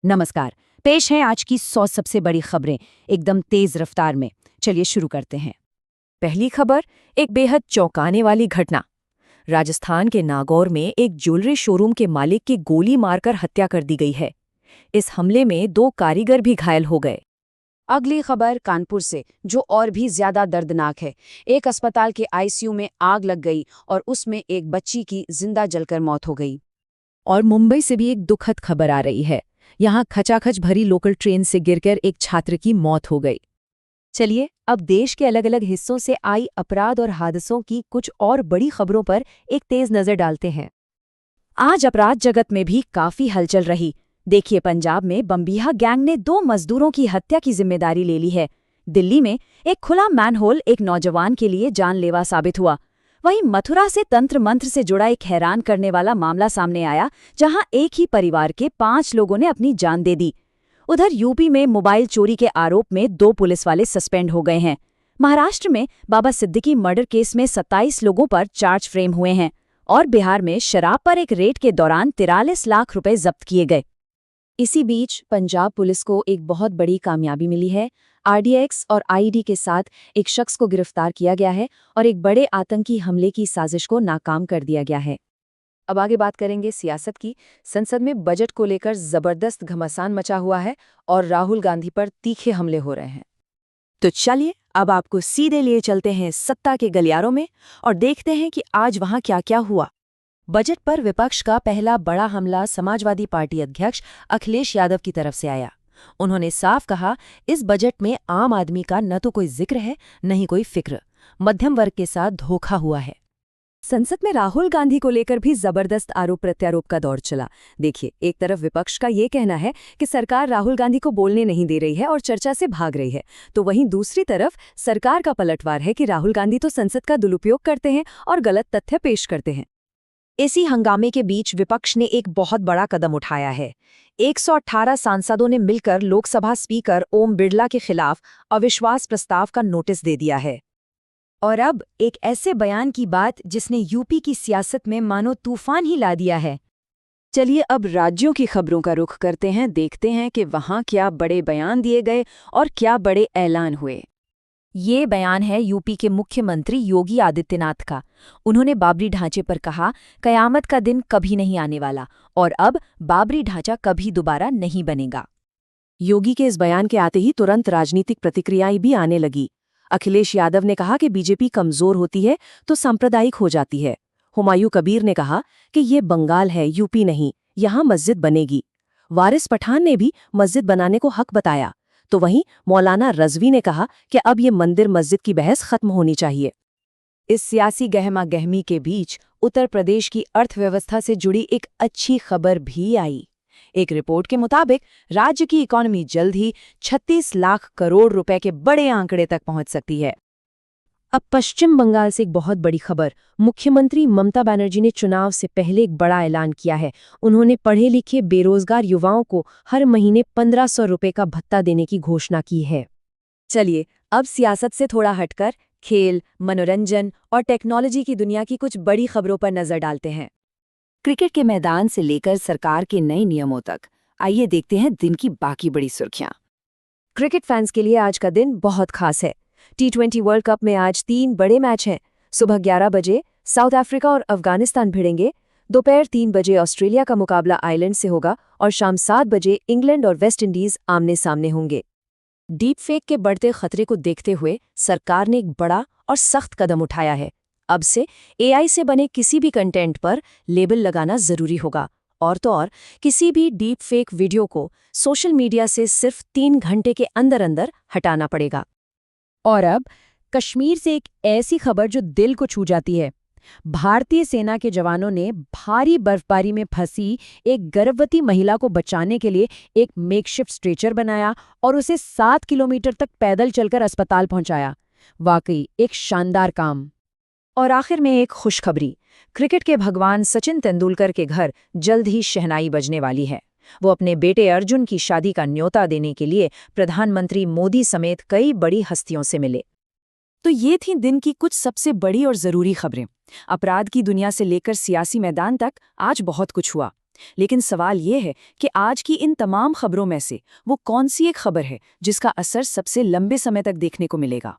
नमस्कार। पेश है आज की 100 सबसे बड़ी खबरें एकदम तेज रफ्तार में। चलिए शुरू करते हैं। पहली खबर, एक बेहद चौंकाने वाली घटना। राजस्थान के नागौर में एक ज्वेलरी शोरूम के मालिक की गोली मारकर हत्या कर दी गई है। इस हमले में 2 कारीगर भी घायल हो गए। अगली खबर कानपुर से, जो और भी ज्यादा दर्दनाक है। एक अस्पताल के आईसीयू में आग लग गई और उसमें एक बच्ची की जिंदा जलकर मौत हो गई। और मुंबई से भी एक दुखद खबर आ रही है। यहाँ खचाखच भरी लोकल ट्रेन से गिरकर एक छात्र की मौत हो गई। चलिए अब देश के अलग अलग हिस्सों से आई अपराध और हादसों की कुछ और बड़ी खबरों पर एक तेज नजर डालते हैं। आज अपराध जगत में भी काफी हलचल रही। देखिए, पंजाब में बम्बिहा गैंग ने 2 मजदूरों की हत्या की जिम्मेदारी ले ली है। दिल्ली में एक खुला मैनहोल एक नौजवान के लिए जानलेवा साबित हुआ। वहीं मथुरा से तंत्र मंत्र से जुड़ा एक हैरान करने वाला मामला सामने आया, जहां एक ही परिवार के 5 लोगों ने अपनी जान दे दी। उधर यूपी में मोबाइल चोरी के आरोप में 2 पुलिस वाले सस्पेंड हो गए हैं। महाराष्ट्र में बाबा सिद्दीकी मर्डर केस में 27 लोगों पर चार्ज फ्रेम हुए हैं। और बिहार में शराब पर एक रेड के दौरान 43 लाख रुपए जब्त किए गए। इसी बीच पंजाब पुलिस को एक बहुत बड़ी कामयाबी मिली है। आरडीएक्स और आईडी के साथ एक शख्स को गिरफ्तार किया गया है और एक बड़े आतंकी हमले की साजिश को नाकाम कर दिया गया है। अब आगे बात करेंगे सियासत की। संसद में बजट को लेकर जबरदस्त घमासान मचा हुआ है और राहुल गांधी पर तीखे हमले हो रहे हैं। तो चलिए अब आपको सीधे लिए चलते हैं सत्ता के गलियारों में और देखते हैं कि आज वहां क्या क्या हुआ। बजट पर विपक्ष का पहला बड़ा हमला समाजवादी पार्टी अध्यक्ष अखिलेश यादव की तरफ से आया। उन्होंने साफ कहा, इस बजट में आम आदमी का न तो कोई जिक्र है, न ही कोई फिक्र। मध्यम वर्ग के साथ धोखा हुआ है। संसद में राहुल गांधी को लेकर भी जबरदस्त आरोप प्रत्यारोप का दौर चला। देखिए, एक तरफ विपक्ष का ये कहना है कि सरकार राहुल गांधी को बोलने नहीं दे रही है और चर्चा से भाग रही है, तो वहीं दूसरी तरफ सरकार का पलटवार है कि राहुल गांधी तो संसद का दुरुपयोग करते हैं और गलत तथ्य पेश करते हैं। इसी हंगामे के बीच विपक्ष ने एक बहुत बड़ा कदम उठाया है। 118 सांसदों ने मिलकर लोकसभा स्पीकर ओम बिरला के खिलाफ अविश्वास प्रस्ताव का नोटिस दे दिया है। और अब एक ऐसे बयान की बात जिसने यूपी की सियासत में मानो तूफान ही ला दिया है। चलिए अब राज्यों की खबरों का रुख करते हैं, देखते हैं कि वहां क्या बड़े बयान दिए गए और क्या बड़े ऐलान हुए। ये बयान है यूपी के मुख्यमंत्री योगी आदित्यनाथ का। उन्होंने बाबरी ढांचे पर कहा, कयामत का दिन कभी नहीं आने वाला और अब बाबरी ढांचा कभी दोबारा नहीं बनेगा। योगी के इस बयान के आते ही तुरंत राजनीतिक प्रतिक्रियाएं भी आने लगी। अखिलेश यादव ने कहा कि बीजेपी कमजोर होती है तो सांप्रदायिक हो जाती है। हुमायूं कबीर ने कहा कि ये बंगाल है, यूपी नहीं, यहाँ मस्जिद बनेगी। वारिस पठान ने भी मस्जिद बनाने को हक बताया। तो वहीं मौलाना रज़वी ने कहा कि अब ये मंदिर मस्जिद की बहस खत्म होनी चाहिए। इस सियासी गहमा गहमी के बीच उत्तर प्रदेश की अर्थव्यवस्था से जुड़ी एक अच्छी खबर भी आई। एक रिपोर्ट के मुताबिक राज्य की इकोनॉमी जल्द ही 36 लाख करोड़ रुपए के बड़े आंकड़े तक पहुंच सकती है। अब पश्चिम बंगाल से एक बहुत बड़ी खबर। मुख्यमंत्री ममता बनर्जी ने चुनाव से पहले एक बड़ा ऐलान किया है। उन्होंने पढ़े लिखे बेरोजगार युवाओं को हर महीने 1500 रुपए का भत्ता देने की घोषणा की है। चलिए अब सियासत से थोड़ा हटकर खेल, मनोरंजन और टेक्नोलॉजी की दुनिया की कुछ बड़ी खबरों पर नजर डालते हैं। क्रिकेट के मैदान से लेकर सरकार के नए नियमों तक, आइए देखते हैं दिन की बाकी बड़ी सुर्खियां। क्रिकेट फैंस के लिए आज का दिन बहुत खास है। T20 वर्ल्ड कप में आज 3 बड़े मैच हैं। सुबह 11 बजे साउथ अफ्रीका और अफगानिस्तान भिड़ेंगे। दोपहर 3 बजे ऑस्ट्रेलिया का मुकाबला आयरलैंड से होगा और शाम 7 बजे इंग्लैंड और वेस्ट इंडीज आमने सामने होंगे। डीप फेक के बढ़ते खतरे को देखते हुए सरकार ने एक बड़ा और सख्त कदम उठाया है। अब से AI से बने किसी भी कंटेंट पर लेबल लगाना जरूरी होगा और तो और किसी भी डीप फेक वीडियो को सोशल मीडिया से सिर्फ 3 घंटे के अंदर अंदर हटाना पड़ेगा। और अब कश्मीर से एक ऐसी खबर जो दिल को छू जाती है। भारतीय सेना के जवानों ने भारी बर्फबारी में फंसी एक गर्भवती महिला को बचाने के लिए एक मेकशिफ्ट स्ट्रेचर बनाया और उसे 7 किलोमीटर तक पैदल चलकर अस्पताल पहुंचाया। वाकई एक शानदार काम। और आखिर में एक खुशखबरी। क्रिकेट के भगवान सचिन तेंदुलकर के घर जल्द ही शहनाई बजने वाली है। वो अपने बेटे अर्जुन की शादी का न्योता देने के लिए प्रधानमंत्री मोदी समेत कई बड़ी हस्तियों से मिले। तो ये थी दिन की कुछ सबसे बड़ी और जरूरी खबरें। अपराध की दुनिया से लेकर सियासी मैदान तक आज बहुत कुछ हुआ। लेकिन सवाल ये है कि आज की इन तमाम खबरों में से वो कौन सी एक खबर है जिसका असर सबसे लंबे समय तक देखने को मिलेगा।